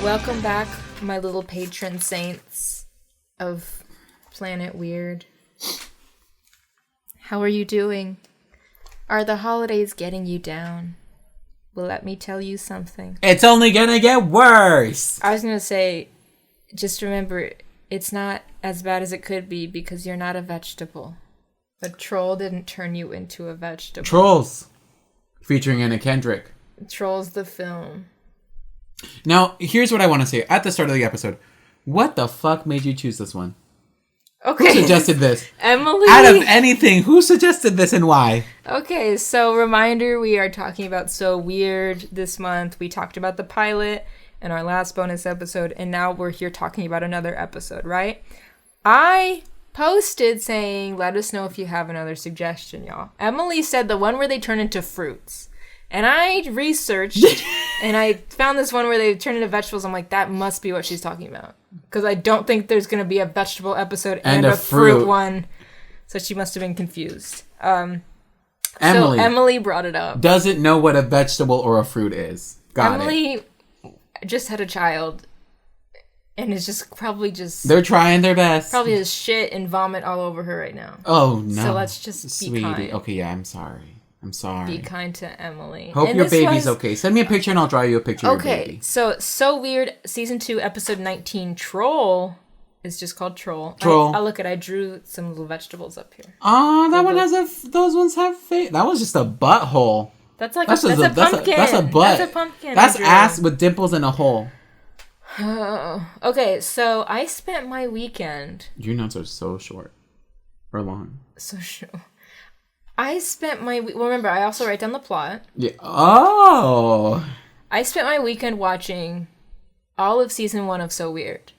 Welcome back, my little patron saints of Planet Weird. How are you doing? Are the holidays getting you down? Well, let me tell you something. It's only gonna get worse! I was gonna say, just remember, it's not as bad as it could be because you're not a vegetable. A troll didn't turn you into a vegetable. Trolls. Featuring Anna Kendrick. Trolls the film. Now, here's what I want to say. At the start of the episode, what the fuck made you choose this one? Okay. Who suggested this? Emily. Out of anything, who suggested this and why? Okay, so reminder, we are talking about So Weird this month. We talked about the pilot in our last bonus episode, and now we're here talking about another episode, right? I posted saying, let us know if you have another suggestion, y'all. Emily said the one where they turn into fruits. And I researched, and I found this one where they turn into vegetables. I'm like, that must be what she's talking about. Because I don't think there's going to be a vegetable episode and a fruit one. So she must have been confused. Emily. So Emily brought it up. Doesn't know what a vegetable or a fruit is. Emily just had a child. And is just probably just... They're trying their best. Probably has shit and vomit all over her right now. Oh, no. So let's just be kind. Okay, yeah, I'm sorry. Be kind to Emily. Hope your baby's okay. Send me a picture and I'll draw you a picture of your baby. Okay, so Weird, Season 2, Episode 19, Troll. Is just called Troll. I drew some little vegetables up here. Oh, that one has those ones have face. That was just a butthole. That's like that's a pumpkin. That's a butt. That's a pumpkin. That's ass with dimples and a hole. Okay, so I spent my weekend. Your nuts are so short. Or long. So short. I spent remember, I also write down the plot. Yeah. Oh. I spent my weekend watching all of Season 1 of So Weird.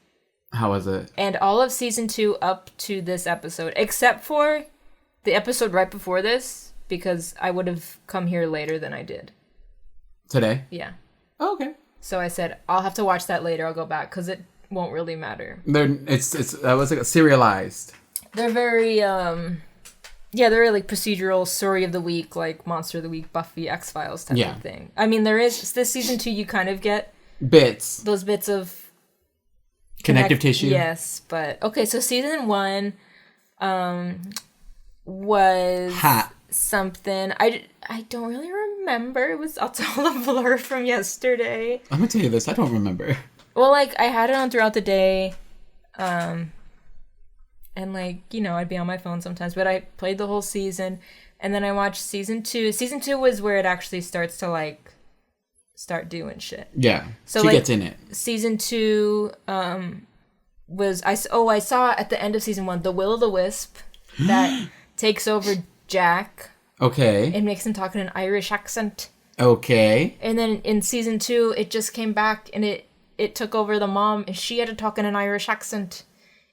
How was it? And all of Season 2 up to this episode. Except for the episode right before this, because I would have come here later than I did. Today? Yeah. Oh, okay. So I said, I'll have to watch that later. I'll go back, because it won't really matter. That was like serialized. They're very, yeah, they're like procedural, story of the week, like Monster of the Week, Buffy, X-Files type of thing. I mean, there is, this Season 2, you kind of get... Bits. Those bits of... Connective tissue. Yes, but... Okay, so Season 1 was... Hot. Something... I don't really remember. It's all a blur from yesterday. I'm gonna tell you this, I don't remember. Well, like, I had it on throughout the day, and, like, you know, I'd be on my phone sometimes. But I played the whole season. And then I watched Season 2. Season 2 was where it actually starts to, like, start doing shit. Yeah. So, she like, gets in it. Season 2 was... I saw at the end of Season 1 the Will-o'-the-Wisp that takes over Jack. Okay. It makes him talk in an Irish accent. Okay. And then in Season 2, it just came back and it took over the mom. And she had to talk in an Irish accent.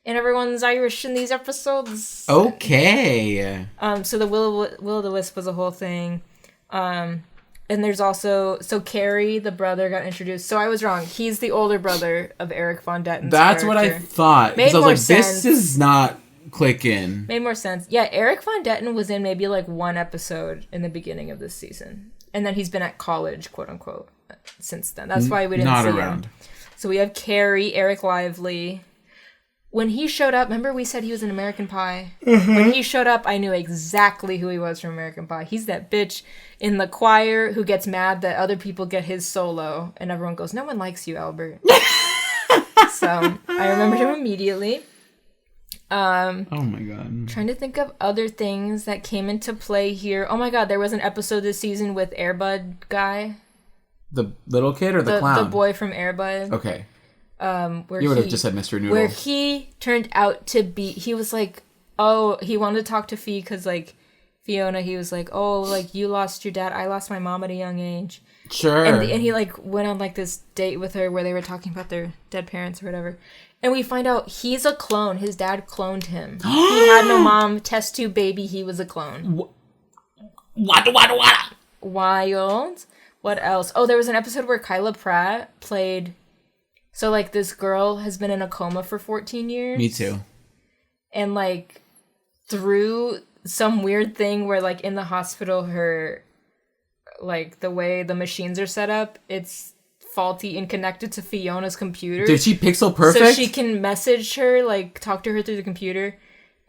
And everyone's Irish in these episodes. Okay. So the Will-o'-the-Wisp was a whole thing. And there's also... So Carrie, the brother, got introduced. So I was wrong. He's the older brother of Eric Von Detten's That's character. what I thought. Made I was more like, sense. this is not clicking. Made more sense. Yeah, Eric Von Detten was in maybe like one episode in the beginning of this season. And then he's been at college, quote unquote, since then. That's why we didn't see him. So we have Carrie, Eric Lively... When he showed up, remember we said he was in American Pie? Mm-hmm. When he showed up, I knew exactly who he was from American Pie. He's that bitch in the choir who gets mad that other people get his solo. And everyone goes, no one likes you, Albert. So I remembered him immediately. Oh my God. I'm trying to think of other things that came into play here. Oh my God, there was an episode this season with Air Bud guy. The little kid or the clown? The boy from Air Bud. Okay. Where you would have just said Mr. Noodle. Where he turned out to be, he was like, oh, he wanted to talk to Fee because, like, Fiona, he was like, oh, like, you lost your dad, I lost my mom at a young age. Sure. And he, like, went on, like, this date with her where they were talking about their dead parents or whatever. And we find out he's a clone. His dad cloned him. He had no mom, test tube baby, he was a clone. What? Wild. What else? Oh, there was an episode where Kyla Pratt played... So, like, this girl has been in a coma for 14 years. Me too. And, like, through some weird thing where, like, in the hospital, her, like, the way the machines are set up, it's faulty and connected to Fiona's computer. Did she pixel perfect? So she can message her, like, talk to her through the computer.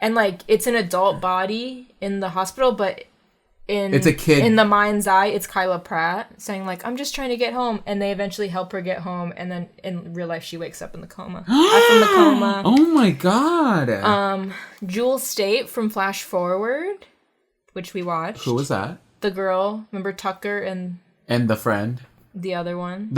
And, like, it's an adult body in the hospital, but it's a kid. In the mind's eye, it's Kyla Pratt saying, like, I'm just trying to get home. And they eventually help her get home. And then in real life, she wakes up in the coma. From the coma. Oh, my God. Jewel State from Flash Forward, which we watched. Who was that? The girl. Remember Tucker and the friend? The other one.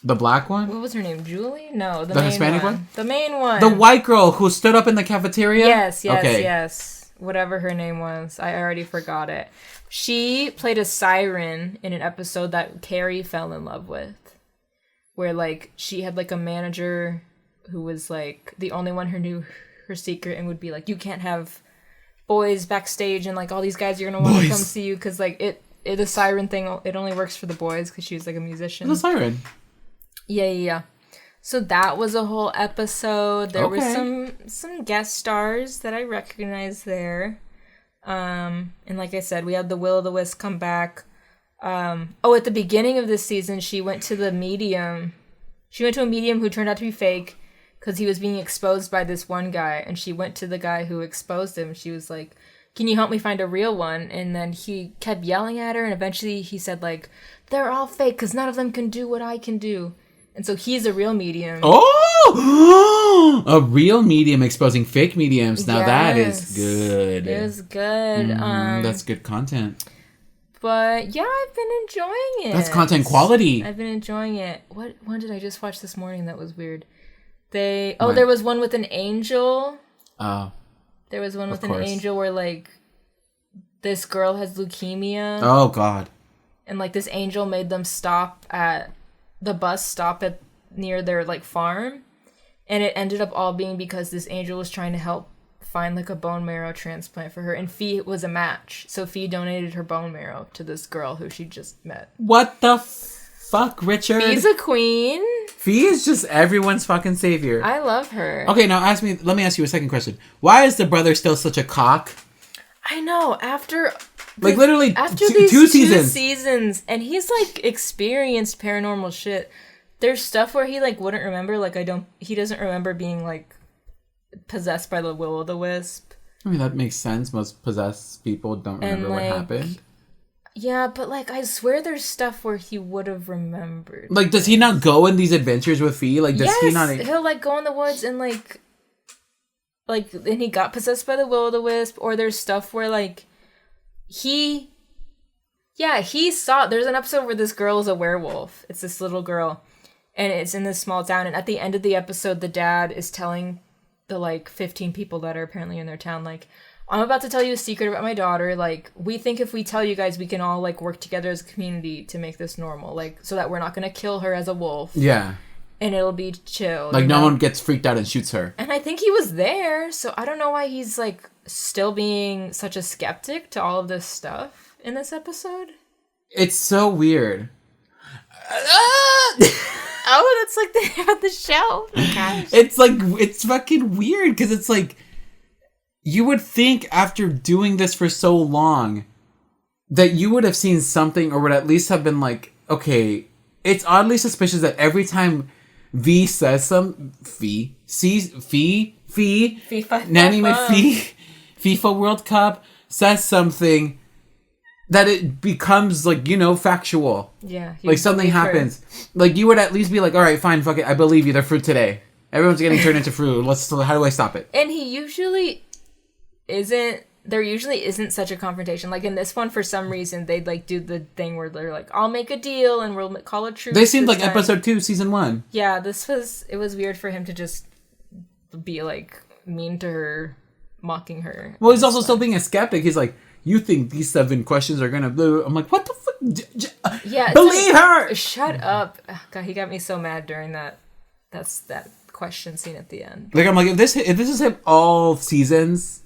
The black one? What was her name? Julie? No, the main one. Hispanic one? The main one. The white girl who stood up in the cafeteria? Yes. Whatever her name was. I already forgot it. She played a siren in an episode that Carrie fell in love with. Where, like, she had, like, a manager who was, like, the only one who knew her secret and would be like, you can't have boys backstage and, like, all these guys are going to want to come see you. Because, like, the siren thing, it only works for the boys because she was, like, a musician. What's a siren? Yeah. So that was a whole episode. There were some guest stars that I recognized there. And like I said, we had the Will-O-the-Wisp come back. At the beginning of this season, she went to the medium. She went to a medium who turned out to be fake because he was being exposed by this one guy. And she went to the guy who exposed him. She was like, can you help me find a real one? And then he kept yelling at her. And eventually he said, like, they're all fake because none of them can do what I can do. And so he's a real medium. Oh! A real medium exposing fake mediums. Now that is good. It was good. That's good content. But yeah, I've been enjoying it. That's content quality. I've been enjoying it. What one did I just watch this morning that was weird? There was one with an angel. Oh. There was one with an angel where, like, this girl has leukemia. Oh, God. And, like, this angel made them stop at the bus stop at near their, like, farm. And it ended up all being because this angel was trying to help find, like, a bone marrow transplant for her. And Fee was a match. So Fee donated her bone marrow to this girl who she just met. What the fuck, Richard? Fee's a queen. Fee is just everyone's fucking savior. I love her. Okay, now let me ask you a second question. Why is the brother still such a cock? I know, after these two seasons, and he's, like, experienced paranormal shit. There's stuff where he, like, wouldn't remember, like, he doesn't remember being, like, possessed by the Will-O-the-Wisp. I mean, that makes sense. Most possessed people don't remember what happened. Yeah, but, like, I swear there's stuff where he would have remembered. Like, does he not go in these adventures with Fee? Like, does he not... he'll, like, go in the woods and, like, and he got possessed by the Will-O-the-Wisp, or there's stuff where, like, he saw... There's an episode where this girl is a werewolf. It's this little girl, and it's in this small town, and at the end of the episode, the dad is telling the, like, 15 people that are apparently in their town, like, I'm about to tell you a secret about my daughter. Like, we think if we tell you guys, we can all, like, work together as a community to make this normal. Like, so that we're not going to kill her as a wolf. Yeah. And it'll be chill. Like, no one gets freaked out and shoots her. And I think he was there, so I don't know why he's, like, still being such a skeptic to all of this stuff in this episode. It's so weird. Oh, that's, like, the name of the show. Oh, gosh. It's, like, it's fucking weird, because it's, like... You would think after doing this for so long that you would have seen something or would at least have been like, okay, it's oddly suspicious that every time V says FIFA Nanny McPhee FIFA World Cup says something that it becomes like, you know, factual. Yeah. Like something happens. Like you would at least be like, all right, fine, fuck it. I believe you. They're fruit today. Everyone's getting turned into fruit. How do I stop it? And he usually... there usually isn't such a confrontation. Like in this one, for some reason, they'd like do the thing where they're like, I'll make a deal and we'll call a truce. They seemed like episode 2, season 1. Yeah, it was weird for him to just be like mean to her, mocking her. Well, he's also still being a skeptic. He's like, you think these 7 questions are gonna blue? I'm like, what the fuck? Yeah, believe her! Shut up. Oh, God, he got me so mad during that question scene at the end. Like, I'm like, if this is him all seasons...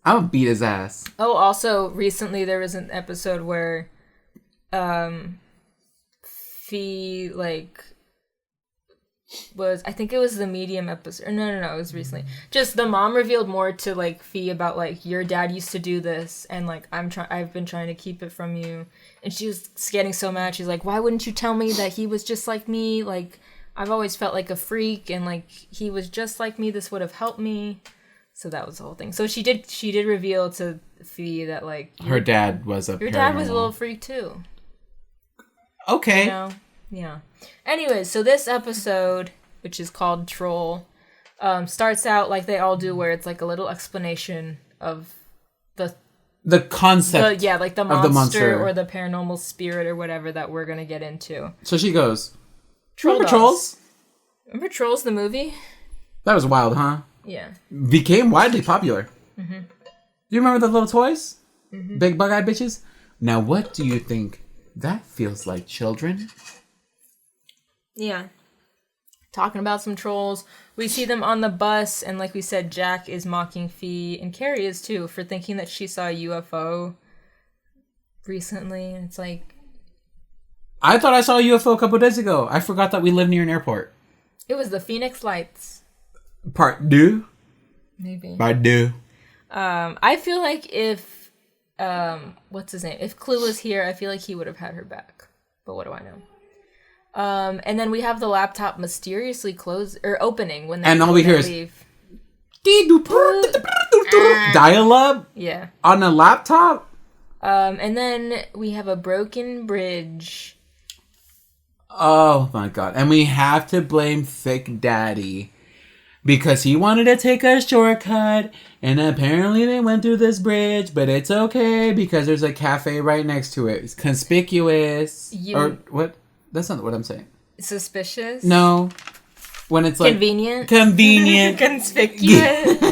I'm gonna beat his ass. Oh, also, recently there was an episode where Fee, like, was, I think it was the Medium episode. No, it was recently. Just the mom revealed more to like Fee about like, your dad used to do this, and like I've been trying to keep it from you. And she was getting so mad. She's like, why wouldn't you tell me that he was just like me? Like, I've always felt like a freak, and like he was just like me. This would have helped me. So that was the whole thing. So she did reveal to Fee that like her dad was your dad was a little freak too. Okay. You know? Yeah. Anyways, so this episode, which is called Troll, starts out like they all do, where it's like a little explanation of the concept. Like the monster or the paranormal spirit or whatever that we're gonna get into. So she goes, Troll remember dolls. Trolls? Remember Trolls, the movie? That was wild, huh? Yeah. Became widely popular. Mm-hmm. Do you remember the little toys? Mm-hmm. Big bug-eyed bitches? Now, what do you think that feels like, children? Yeah. Talking about some trolls. We see them on the bus, and like we said, Jack is mocking Fee, and Carrie is too, for thinking that she saw a UFO recently. And it's like, I thought I saw a UFO a couple days ago. I forgot that we live near an airport. it was the Phoenix Lights. Part 2? Maybe. Part 2. I feel like if, what's his name? If Clue was here, I feel like he would have had her back. But what do I know? And then we have the laptop mysteriously close or opening when they And all we hear is leave. Dial-up? Yeah. On a laptop? And then we have a broken bridge. Oh my god. And we have to blame Thick Daddy. Because he wanted to take a shortcut. And apparently they went through this bridge. But it's okay because there's a cafe right next to it. It's conspicuous. Or what? That's not what I'm saying. Suspicious? No. When it's like... Convenient? Convenient. Conspicuous?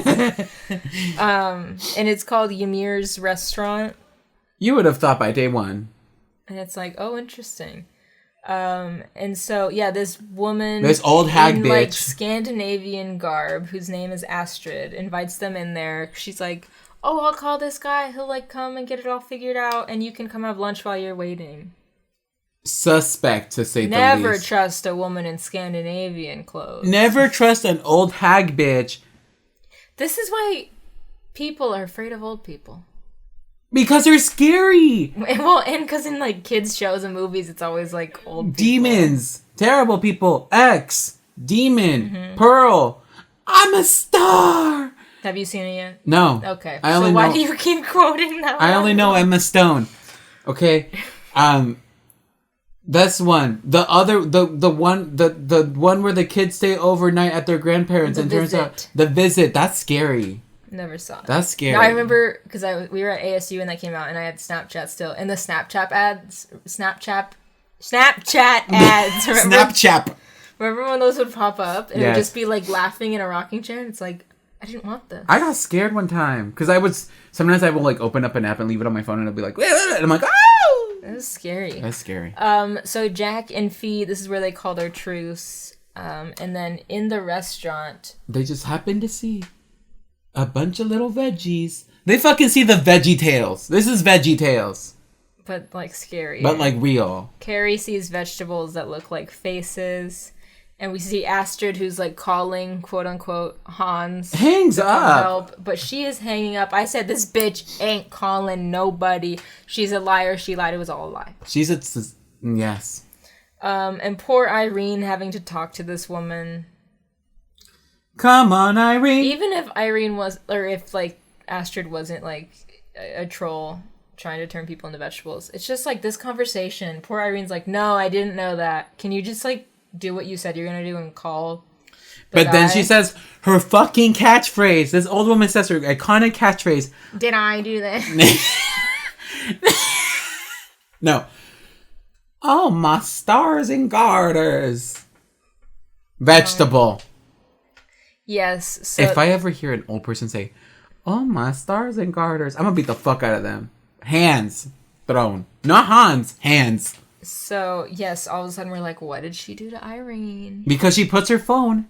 And it's called Ymir's Restaurant. You would have thought by day one. And it's like, oh, interesting. And so, yeah, this woman... This old hag in, bitch. like, Scandinavian garb, whose name is Astrid, invites them in there. She's like, oh, I'll call this guy. He'll, like, come and get it all figured out, and you can come have lunch while you're waiting. Suspect, to say the least. Never trust a woman in Scandinavian clothes. Never trust an old hag bitch. This is why people are afraid of old people. Because they're scary. Well, and because in, like, kids' shows and movies, it's always, like, old people. Demons. Terrible people. X. Demon. Mm-hmm. Pearl. I'm a star. Have you seen it yet? No. Okay. So why do you keep quoting that one? I only know Emma Stone. Okay. That's one. The other, the one where the kids stay overnight at their grandparents and turns out The Visit. That's scary. Never saw it. That's scary. No, I remember because we were at ASU when that came out, and I had Snapchat still, and the Snapchat ads. Remember? Snapchat. Remember when those would pop up and it would just be like laughing in a rocking chair? And it's like, I didn't want this. I got scared one time because sometimes I will like open up an app and leave it on my phone and it'll be like, and I'm like, oh, that was scary. That's scary. So Jack and Fee, this is where they call their truce. And then in the restaurant, they just happen to see a bunch of little veggies. They fucking see the Veggie Tales. This is Veggie Tales. But like scary. But like real. Carrie sees vegetables that look like faces. And we see Astrid, who's like calling, quote unquote, Hans. Hangs up. Help, but she is hanging up. I said, this bitch ain't calling nobody. She's a liar. She lied. It was all a lie. Yes. And poor Irene having to talk to this woman. Come on, Irene. Even if Irene was, or if like Astrid wasn't like a troll trying to turn people into vegetables, it's just like this conversation. Poor Irene's like, no, I didn't know that. Can you just like do what you said you're gonna do and call the guy? Then she says her fucking catchphrase. This old woman says her iconic catchphrase. Did I do that? No. Oh, my stars and garters. Vegetable. Yes. So if I ever hear an old person say, oh, my stars and garters, I'm gonna beat the fuck out of them. Hands thrown. Not Hans. Hands. So, yes, all of a sudden we're like, what did she do to Irene? Because she puts her phone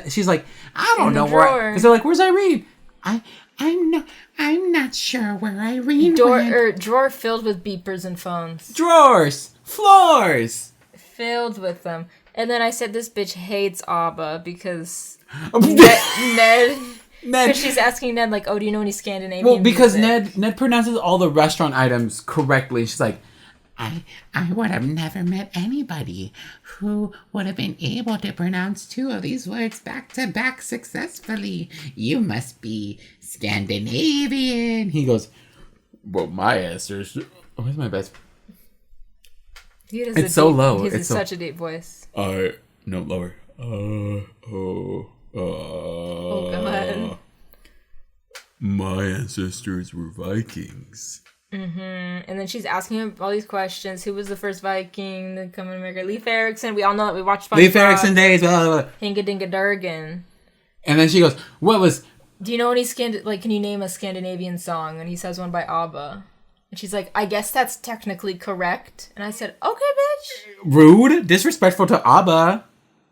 she's like, I don't know where. Because they're like, where's Irene? I'm not sure where Irene went. Drawer filled with beepers and phones. Drawers. Floors. Filled with them. And then I said this bitch hates ABBA because Ned because she's asking Ned, like, oh, do you know any Scandinavian Well, because music? Ned pronounces all the restaurant items correctly. She's like, I would have never met anybody who would have been able to pronounce 2 of these words back to back successfully. You must be Scandinavian. He goes, well, my answer is... Where's my best... It's so low. He's such a deep voice. No, lower. Oh, God. My ancestors were Vikings. Mm-hmm. And then she's asking him all these questions. Who was the first Viking to come to America? Leif Erikson. We all know that. We watched SpongeBob. Leif Erikson days. Blah, blah, blah. Hinga Dinga Durgan. And then she goes, what was... Do you know any can you name a Scandinavian song? And he says one by ABBA. And she's like, I guess that's technically correct. And I said, okay, bitch. Rude. Disrespectful to ABBA.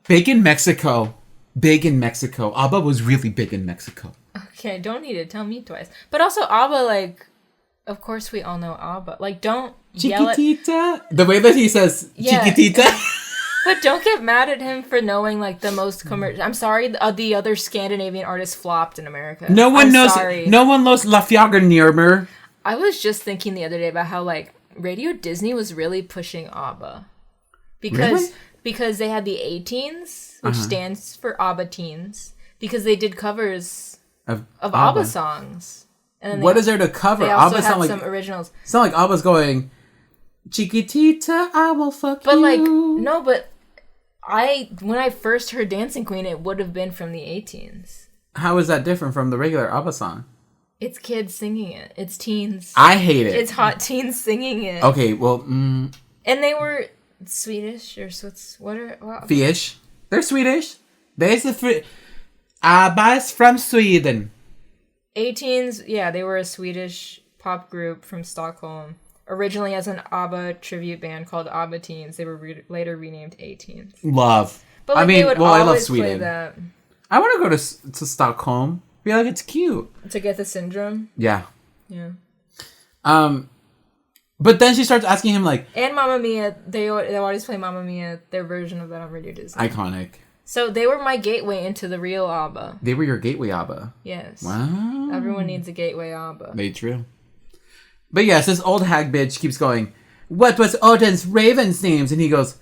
Big in Mexico. ABBA was really big in Mexico. Okay, don't need to tell me twice. But also ABBA, like, of course we all know ABBA. Like, don't yell at... Chiquitita? The way that he says Chiquitita? But don't get mad at him for knowing, like, the most commercial... I'm sorry, the other Scandinavian artists flopped in America. No one knows La Fjällnirmer. I was just thinking the other day about how, like, Radio Disney was really pushing ABBA. Because they had the A-Teens, which stands for ABBA Teens, because they did covers of ABBA songs. And then what is there to cover? They also ABBA had sound some originals. It's not like ABBA's going, Chiquitita, I will fuck but you. Like, no, but when I first heard Dancing Queen, it would have been from the A-Teens. How is that different from the regular ABBA song? It's kids singing it. It's teens. I hate it. It's hot teens singing it. Okay, well, And they were Swedish or Swiss. Fish. They're Swedish. ABBA's from Sweden. A-Teens, yeah, they were a Swedish pop group from Stockholm. Originally as an ABBA tribute band called ABBA Teens. They were later renamed A-Teens. Love. But like, I love Sweden. Play that. I want to go to Stockholm. I feel like it's cute. To get the syndrome? Yeah. Yeah. But then she starts asking him, like... And Mamma Mia. They always play Mamma Mia, their version of that on Radio Disney. Iconic. So they were my gateway into the real ABBA. They were your gateway ABBA? Yes. Wow. Everyone needs a gateway ABBA. Very true. But yes, this old hag bitch keeps going, what was Odin's raven's names? And he goes,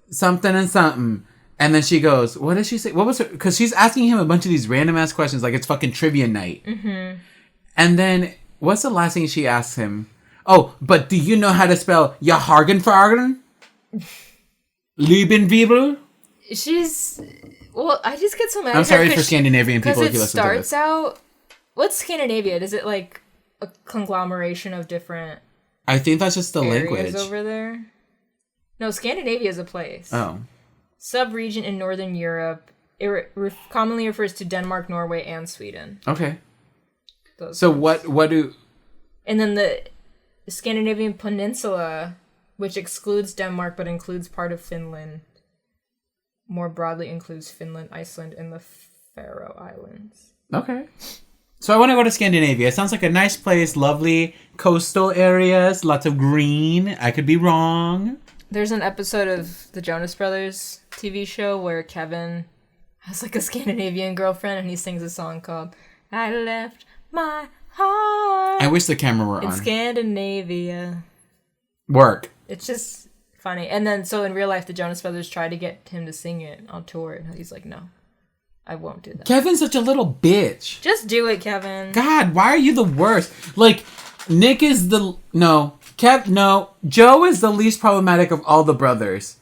something and something. And then she goes, what did she say? What was her? Because she's asking him a bunch of these random ass questions like it's fucking trivia night. Mm-hmm. And then what's the last thing she asks him? Oh, but do you know how to spell Jahargenfargen? Liebenwiebel? Well, I just get so mad. I'm sorry for Scandinavian people if you listen to this. Because it starts out... What's Scandinavia? Is it like a conglomeration of different... I think that's just the areas language. Over there? No, Scandinavia is a place. Oh. Sub-region in Northern Europe. It commonly refers to Denmark, Norway, and Sweden. Okay. So what do... And then the Scandinavian Peninsula, which excludes Denmark but includes part of Finland, more broadly includes Finland, Iceland, and the Faroe Islands. Okay. So I want to go to Scandinavia. It sounds like a nice place, lovely coastal areas, lots of green. I could be wrong. There's an episode of the Jonas Brothers TV show where Kevin has like a Scandinavian girlfriend and he sings a song called I Left My Heart. I wish the camera were on. In Scandinavia. Work. It's just funny. And then so in real life the Jonas Brothers tried to get him to sing it on tour and he's like, no, I won't do that. Kevin's such a little bitch. Just do it, Kevin. God, why are you the worst? Like, Nick is the... No. Joe is the least problematic of all the brothers.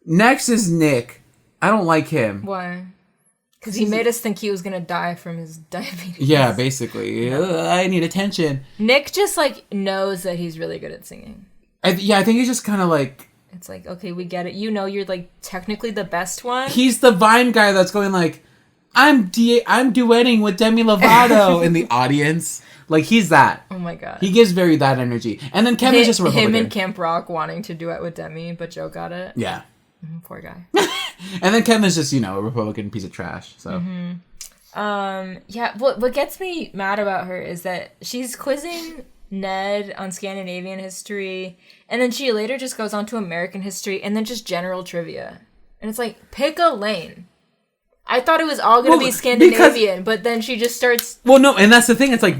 Next is Nick. I don't like him. Why? Because he made us think he was going to die from his diabetes. Yeah, basically. No. I need attention. Nick just, like, knows that he's really good at singing. I think he's just kind of like... It's like, okay, we get it. You know you're, like, technically the best one. He's the Vine guy that's going like, I'm duetting with Demi Lovato in the audience. Like, he's that. Oh, my God. He gives very that energy. And then Kevin's just a Republican. Him and Camp Rock wanting to duet with Demi, but Joe got it. Yeah. Poor guy. And then Kevin's just, a Republican piece of trash. So. Mm-hmm. Yeah, what gets me mad about her is that she's quizzing Ned on Scandinavian history, and then she later just goes on to American history, and then just general trivia. And it's like, pick a lane. I thought it was all going to be Scandinavian, but then she just starts... Well, no, and that's the thing. It's like,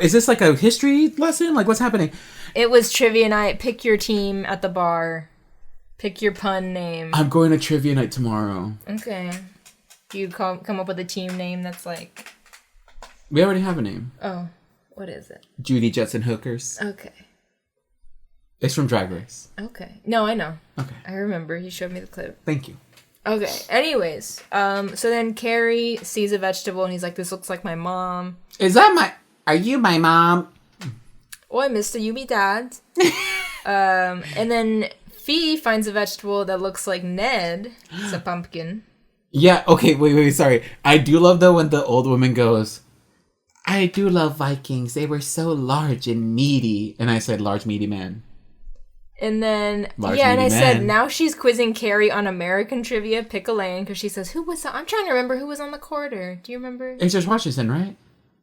is this like a history lesson? Like, what's happening? It was trivia night. Pick your team at the bar. Pick your pun name. I'm going to trivia night tomorrow. Okay. Do you come up with a team name that's like... We already have a name. Oh, what is it? Judy Jetson Hookers. Okay. It's from Drag Race. Okay. No, I know. Okay. I remember. He showed me the clip. Thank you. Okay. Anyways, so then Carrie sees a vegetable and he's like, "This looks like my mom." Are you my mom? Oi, Mister, you me dad. And then Fee finds a vegetable that looks like Ned. It's a pumpkin. Yeah. Okay. Wait. Sorry. I do love though when the old woman goes, "I do love Vikings. They were so large and meaty." And I said, "Large meaty man." And then, Large and I meaty said, man. now she's quizzing Carrie on American trivia, pick a lane, because she says, I'm trying to remember who was on the quarter. Do you remember? It's George Washington, right?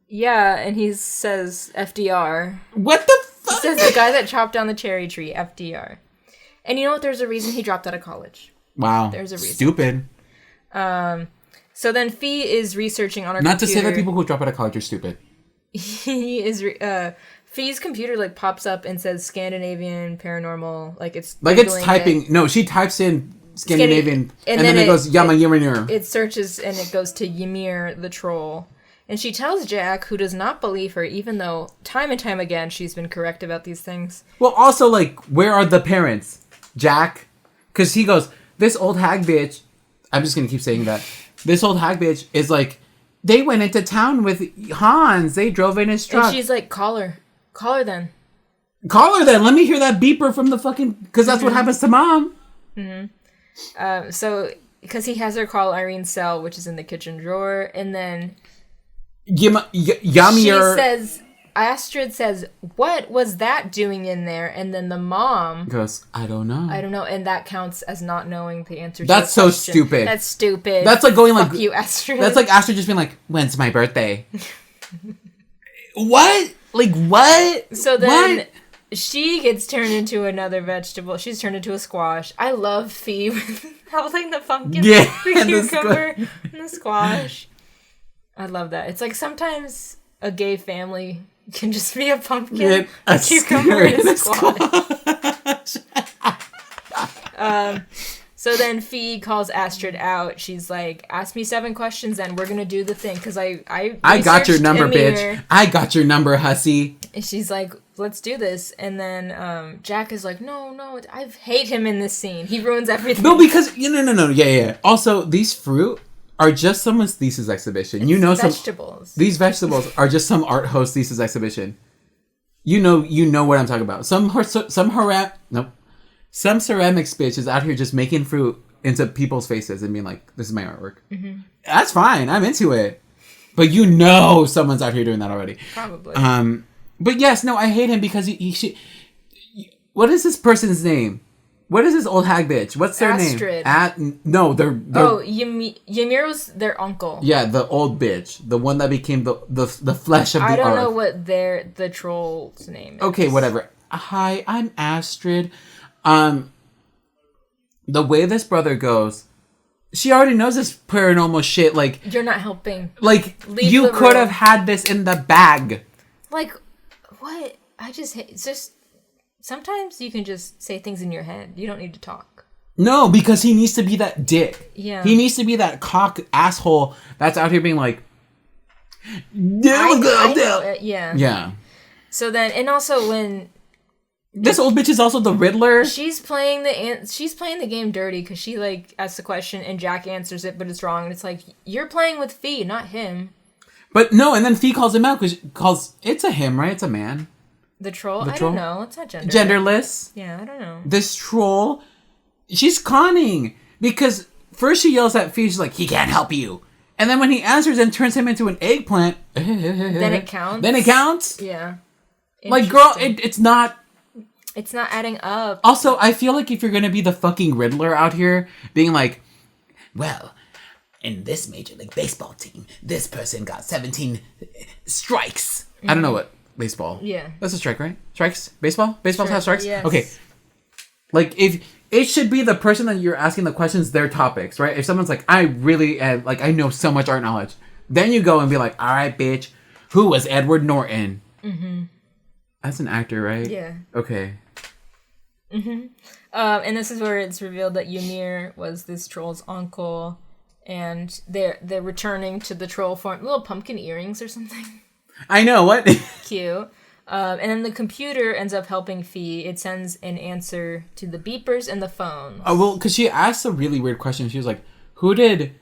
Yeah, and he says FDR. What the fuck? He says the guy that chopped down the cherry tree, FDR. And you know what? There's a reason he dropped out of college. Wow. There's a reason. Stupid. So then Fee is researching on her Not computer. to say that people who drop out of college are stupid. He is... Fee's computer like pops up and says Scandinavian paranormal, like it's typing. No, she types in Scandinavian, and then it goes Yama Ymir. It searches and it goes to Ymir the troll, and she tells Jack, who does not believe her, even though time and time again she's been correct about these things. Well, also like, where are the parents, Jack? Because he goes, this old hag bitch. I'm just gonna keep saying that. This old hag bitch is like, they went into town with Hans. They drove in his truck. And she's like, call her then. Call her then. Let me hear that beeper from the fucking... Because that's what happens to Mom. Mm-hmm. So, because he has her call Irene's cell, which is in the kitchen drawer, and then... Astrid says, what was that doing in there? And then the mom... goes, I don't know. And that counts as not knowing the answer to That's the question. so stupid. That's stupid. That's like going Fuck like... you, Astrid. That's like Astrid just being like, when's my birthday? What? Like, what? So then what? She gets turned into another vegetable. She's turned into a squash. I love Fee holding the pumpkin, the cucumber, and the squash. I love that. It's like sometimes a gay family can just be a pumpkin, a cucumber, and a squash. So then Fee calls Astrid out. She's like, ask me 7 questions then. We're going to do the thing. Because I got your number, Ymir. bitch. I got your number, hussy. And she's like, let's do this. And then Jack is like, no, I hate him in this scene. He ruins everything. No, because, no. Yeah. Also, these fruit are just someone's thesis exhibition. It's vegetables. These vegetables are just some art host thesis exhibition. You know what I'm talking about. Some ceramics bitch is out here just making fruit into people's faces and being like, this is my artwork. Mm-hmm. That's fine. I'm into it. But someone's out here doing that already. Probably. But yes, no, I hate him because he what is this person's name? What is this old hag bitch? What's their Astrid. name? No, they're Ymir was their uncle. Yeah, the old bitch. The one that became the flesh of the earth. I don't know what the troll's name is. Okay, whatever. Hi, I'm Astrid. The way this brother goes, she already knows this paranormal shit. Like, you're not helping. Like, you could have had this in the bag. Like, what? It's just sometimes you can just say things in your head. You don't need to talk. No, because he needs to be that dick. Yeah, he needs to be that cock asshole that's out here being like, yeah. So then, and also when. This old bitch is also the Riddler. She's playing the game dirty because she like asks the question and Jack answers it, but it's wrong. And it's like, you're playing with Fee, not him. But no, and then Fee calls him out because it's a him, right? It's a man. The troll? I don't know. It's not genderless. Genderless. Yeah, I don't know. This troll, she's conning because first she yells at Fee. She's like, he can't help you. And then when he answers and turns him into an eggplant, then it counts. Yeah. Like, girl, it's not. It's not adding up. Also, I feel like if you're going to be the fucking Riddler out here, being like, well, in this Major League Baseball team, this person got 17 strikes. Mm-hmm. I don't know what baseball. Yeah. That's a strike, right? Strikes? Baseball? Baseball has strikes? Yes. Okay. Like, if it should be the person that you're asking the questions, their topics, right? If someone's like, I really, like, I know so much art knowledge. Then you go and be like, all right, bitch, who was Edward Norton? Mm-hmm. That's an actor, right? Yeah. Okay. Mm-hmm. And this is where it's revealed that Ymir was this troll's uncle, and they're returning to the troll form. Little pumpkin earrings or something. I know, what? Cute. And then the computer ends up helping Fee. It sends an answer to the beepers and the phones. Oh, well, because she asked a really weird question. She was like, who did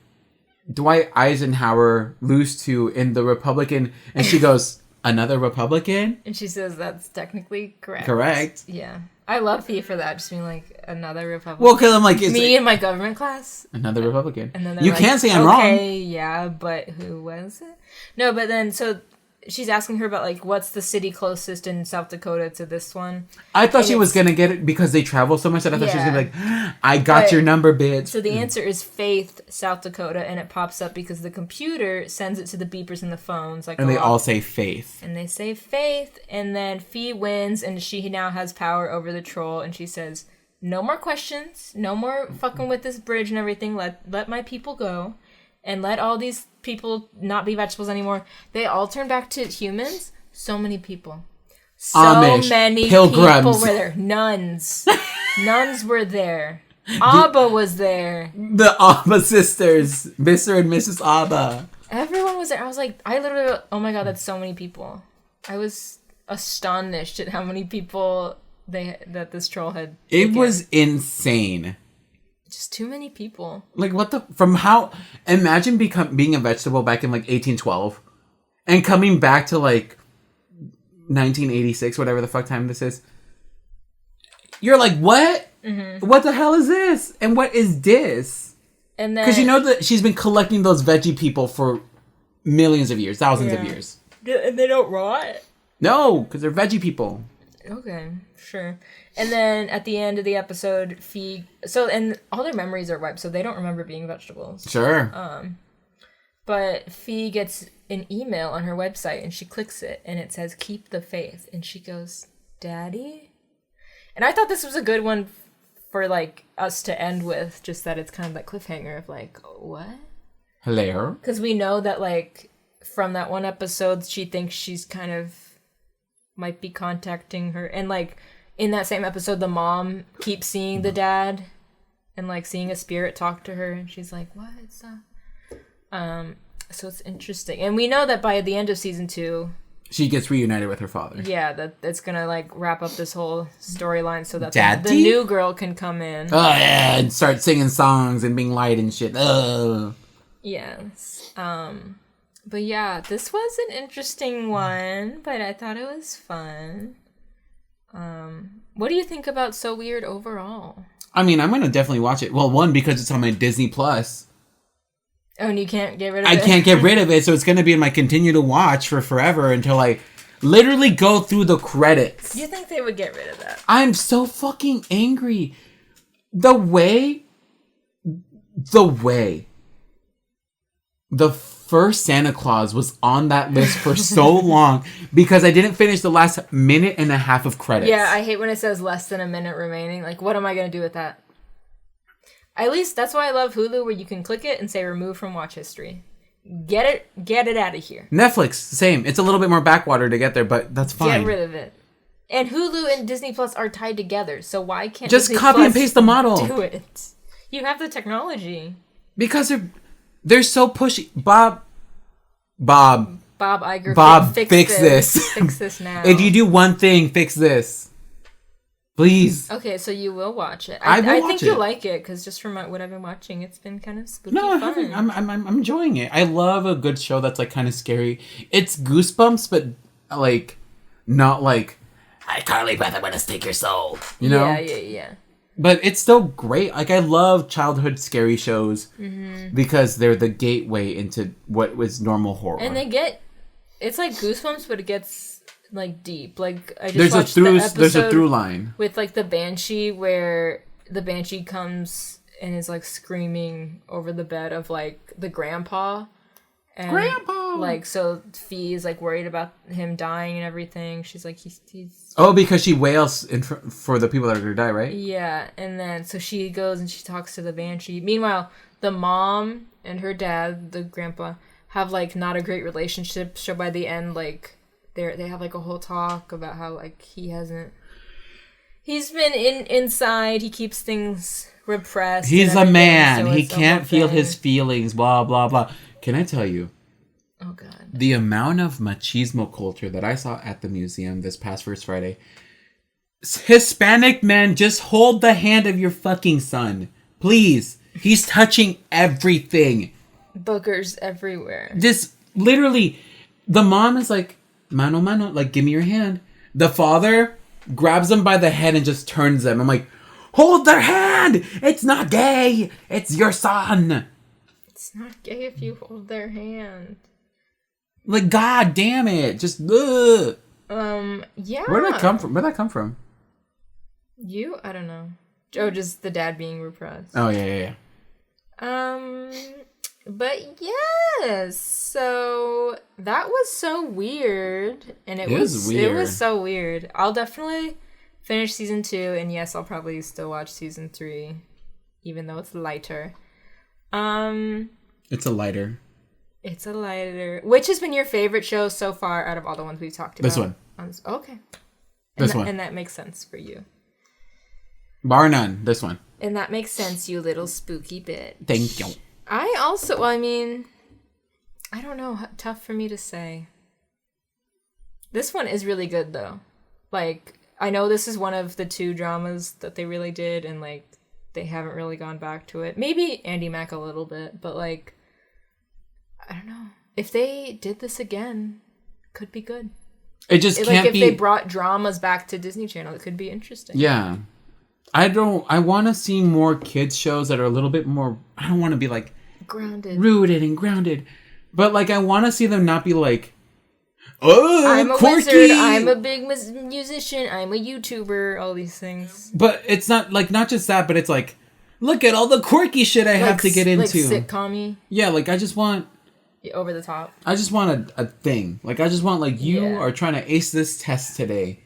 Dwight Eisenhower lose to in the Republican? And she goes, another Republican? And she says that's technically correct. Correct. Yeah. I love Fee for that, just being like, another Republican. Well, because I'm like... Me in my government class. Another Republican. And then you like, can't say I'm wrong. Okay, yeah, but who was it? No, but then, so... She's asking her about, like, what's the city closest in South Dakota to this one. I thought she was going to get it because they travel so much that I thought she was going to be like, I got your number, bitch. So the answer is Faith, South Dakota, and it pops up because the computer sends it to the beepers and the phones. Like, and they all say Faith. And they say Faith, and then Fee wins, and she now has power over the troll, and she says, no more questions, no more fucking with this bridge and everything, let my people go. And let all these people not be vegetables anymore. They all turn back to humans. So many people. So Amish, many pilgrims. people were there. Nuns. Nuns were there. Abba was there. The Abba sisters. Mr. and Mrs. Abba. Everyone was there. I was like, I literally, oh my god, that's so many people. I was astonished at how many people that this troll had taken. It was insane. Just too many people. Like, what the... Imagine being a vegetable back in, like, 1812. And coming back to, like, 1986, whatever the fuck time this is. You're like, what? Mm-hmm. What the hell is this? And what is this? And then... Because you know that she's been collecting those veggie people for millions of years. Thousands of years. And they don't rot? No, because they're veggie people. Okay, sure. And then at the end of the episode, Fee... So, and all their memories are wiped, so they don't remember being vegetables. Sure. But Fee gets an email on her website, and she clicks it, and it says, keep the faith. And she goes, Daddy? And I thought this was a good one for, like, us to end with, just that it's kind of that cliffhanger of, like, what? Hello? Because we know that, like, from that one episode, she thinks she's kind of... might be contacting her, and like in that same episode the mom keeps seeing the dad and like seeing a spirit talk to her, and she's like, what's that? So it's interesting, and we know that by the end of season 2 she gets reunited with her father. Yeah, that's gonna like wrap up this whole storyline so that the Daddy? new girl can come in. Oh yeah, and start singing songs and being light and shit. Yes. But yeah, this was an interesting one, but I thought it was fun. What do you think about So Weird overall? I mean, I'm going to definitely watch it. Well, one, because it's on my Disney Plus. Oh, and you can't get rid of it? I can't get rid of it, so it's going to be in my continue to watch for forever until I literally go through the credits. You think they would get rid of that? I'm so fucking angry. The way the first Santa Claus was on that list for so long because I didn't finish the last minute and a half of credits. Yeah, I hate when it says less than a minute remaining. Like, what am I going to do with that? At least that's why I love Hulu, where you can click it and say remove from watch history. Get it out of here. Netflix, same. It's a little bit more backwater to get there, but that's fine. Get rid of it. And Hulu and Disney Plus are tied together, so why can't just Disney copy Plus and paste the model? Do it. You have the technology. Because they're so pushy. Bob Iger. Fix this. Fix this now. If you do one thing, fix this. Please. Okay, so you will watch it. I think you'll like it, because just from what I've been watching, it's been kind of spooky fun. I'm enjoying it. I love a good show that's like kind of scary. It's Goosebumps, but like not like I Carly Beth, I'm gonna steak your soul. You know? Yeah. But it's still great. Like, I love childhood scary shows because they're the gateway into what was normal horror. And it's like Goosebumps, but it gets like deep. Like, I just watched the episode there's a through line with like the Banshee, where the Banshee comes and is like screaming over the bed of like the grandpa. And Like, so Fee's like worried about him dying and everything. She's like, he's Oh, because she wails for the people that are gonna die, right? Yeah, and then so she goes and she talks to the banshee. Meanwhile, the mom and her dad, the grandpa, have like not a great relationship. So by the end, like they have like a whole talk about how like he's been inside. He keeps things repressed. He's a man. So he can't feel his feelings. Blah blah blah. Can I tell you? Oh God. The amount of machismo culture that I saw at the museum this past First Friday. Hispanic men, just hold the hand of your fucking son, please. He's touching everything. Boogers everywhere. Just literally, the mom is like, mano, mano, like, give me your hand. The father grabs them by the head and just turns them. I'm like, hold their hand! It's not gay! It's your son! It's not gay if you hold their hand. Like, god damn it! Just, ugh! Yeah. Where'd that come from? Where'd that come from? I don't know. Oh, just the dad being repressed. Oh, yeah. But yes, so that was so weird, and it was weird. It was so weird. I'll definitely finish season 2, and yes, I'll probably still watch season 3, even though it's lighter. It's a lighter. It's a lighter. Which has been your favorite show so far out of all the ones we've talked about? This one. Okay. This one. And that makes sense for you. Bar none. This one. And that makes sense, you little spooky bitch. Thank you. I also, well, I mean, I don't know. Tough for me to say. This one is really good, though. Like, I know this is one of the 2 dramas that they really did, and, like, they haven't really gone back to it. Maybe Andy Mack a little bit, but, like, I don't know. If they did this again, it could be good. It just can't be... Like, if they brought dramas back to Disney Channel, it could be interesting. Yeah. I want to see more kids shows that are a little bit more, I don't want to be like grounded, rooted and grounded, but like I want to see them not be like, oh, I'm a quirky. wizard, I'm a big musician, I'm a YouTuber, all these things. But it's not just that, but it's like, look at all the quirky shit I have to get into. Like sitcom-y. Yeah, like I just want over the top. I just want a thing. Like I just want like you are trying to ace this test today,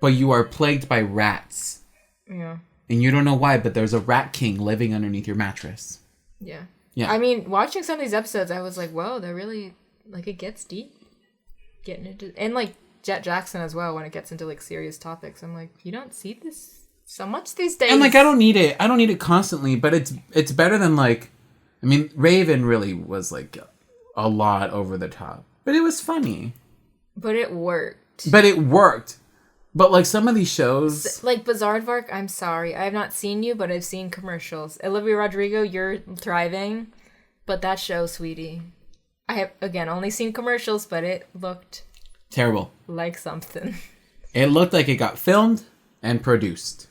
but you are plagued by rats. Yeah. And you don't know why, but there's a rat king living underneath your mattress. Yeah. Yeah. I mean, watching some of these episodes, I was like, whoa, they're really, like, it gets deep. Getting into, and, like, Jet Jackson as well, when it gets into, like, serious topics. I'm like, you don't see this so much these days. And, like, I don't need it constantly, but it's better than, like, I mean, Raven really was, like, a lot over the top. But it was funny. But it worked. But, like, some of these shows... Like, Bizaardvark, I'm sorry. I have not seen you, but I've seen commercials. Olivia Rodrigo, you're thriving. But that show, sweetie. I have, again, only seen commercials, but it looked... terrible. Like something. It looked like it got filmed and produced.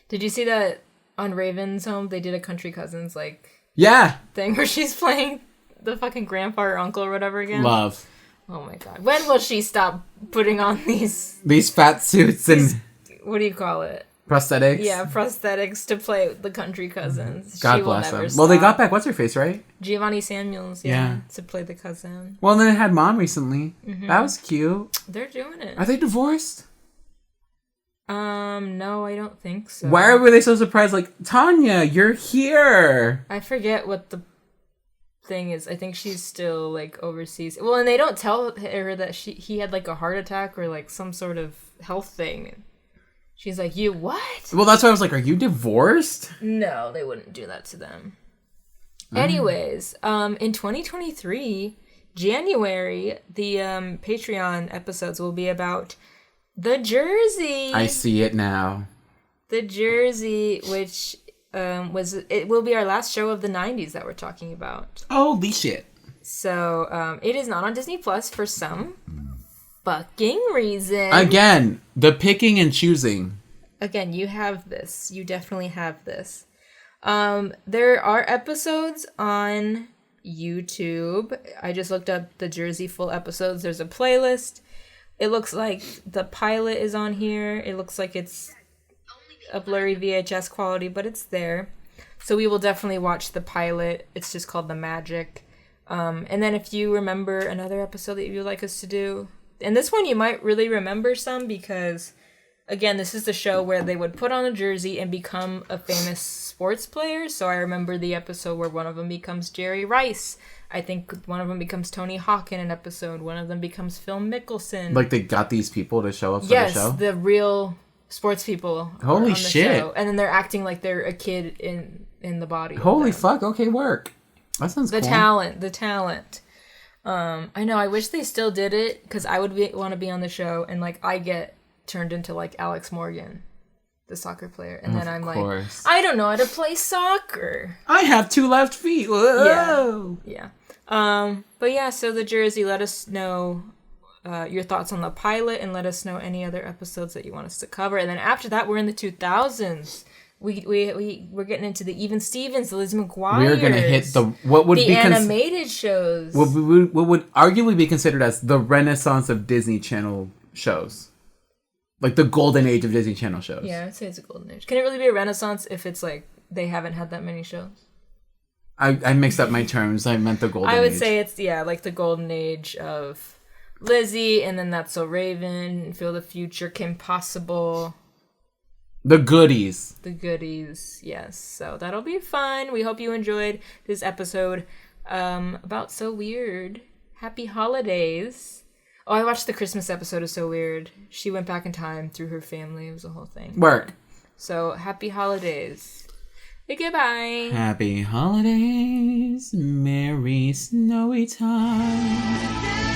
Did you see that on Raven's Home? They did a Country Cousins, like... Yeah! Thing where she's playing the fucking grandpa or uncle or whatever again. Love. Oh my god. When will she stop putting on these fat suits and what do you call it? Prosthetics? Yeah, prosthetics to play the Country Cousins. God bless them. Well, they got back what's her face, right? Giovanni Samuels, yeah, to play the cousin. Well, and then it had Mom recently. Mm-hmm. That was cute. They're doing it. Are they divorced? No, I don't think so. Why were they so surprised? Like, Tanya, you're here. I forget what the thing is. I think she's still like overseas. Well, and they don't tell her that he had like a heart attack or like some sort of health thing. She's like, you what? Well, that's why I was like, are you divorced? No, they wouldn't do that to them. Anyways, in 2023, January, the Patreon episodes will be about the Jersey. I see it now. The Jersey, which it will be our last show of the 90s that we're talking about. Holy shit. So, it is not on Disney Plus for some fucking reason. Again, the picking and choosing. Again, you have this. You definitely have this. There are episodes on YouTube. I just looked up the Jersey full episodes. There's a playlist. It looks like the pilot is on here. It looks like it's a blurry VHS quality, but it's there. So we will definitely watch the pilot. It's just called The Magic. And then if you remember another episode that you'd like us to do, and this one you might really remember some because, again, this is the show where they would put on a jersey and become a famous sports player. So I remember the episode where one of them becomes Jerry Rice. I think one of them becomes Tony Hawk in an episode. One of them becomes Phil Mickelson. Like they got these people to show up for the show? Yes, the real sports people. Holy on the shit. show. And then they're acting like they're a kid in the body. Holy fuck, okay, work. That sounds cool. The talent. I know, I wish they still did it, because I would want to be on the show, and, like, I get turned into, like, Alex Morgan, the soccer player. And then I'm like, I don't know how to play soccer. I have 2 left feet. Whoa. Yeah. But yeah, so the jersey, let us know your thoughts on the pilot, and let us know any other episodes that you want us to cover. And then after that, we're in the 2000s. We're getting into the Even Stevens, the Lizzie McGuire. We're gonna hit the animated shows. What would arguably be considered as the Renaissance of Disney Channel shows, like the golden age of Disney Channel shows. Yeah, I'd say it's a golden age. Can it really be a Renaissance if it's like they haven't had that many shows? I mixed up my terms. I meant the golden age. I would say it's like the golden age of Lizzie, and then That's So Raven, Feel the Future, Kim Possible. The goodies. The goodies, yes. So that'll be fun. We hope you enjoyed this episode about So Weird. Happy holidays. Oh, I watched the Christmas episode of So Weird. She went back in time through her family. It was a whole thing. Work. So, happy holidays. Goodbye. Happy holidays. Merry snowy time.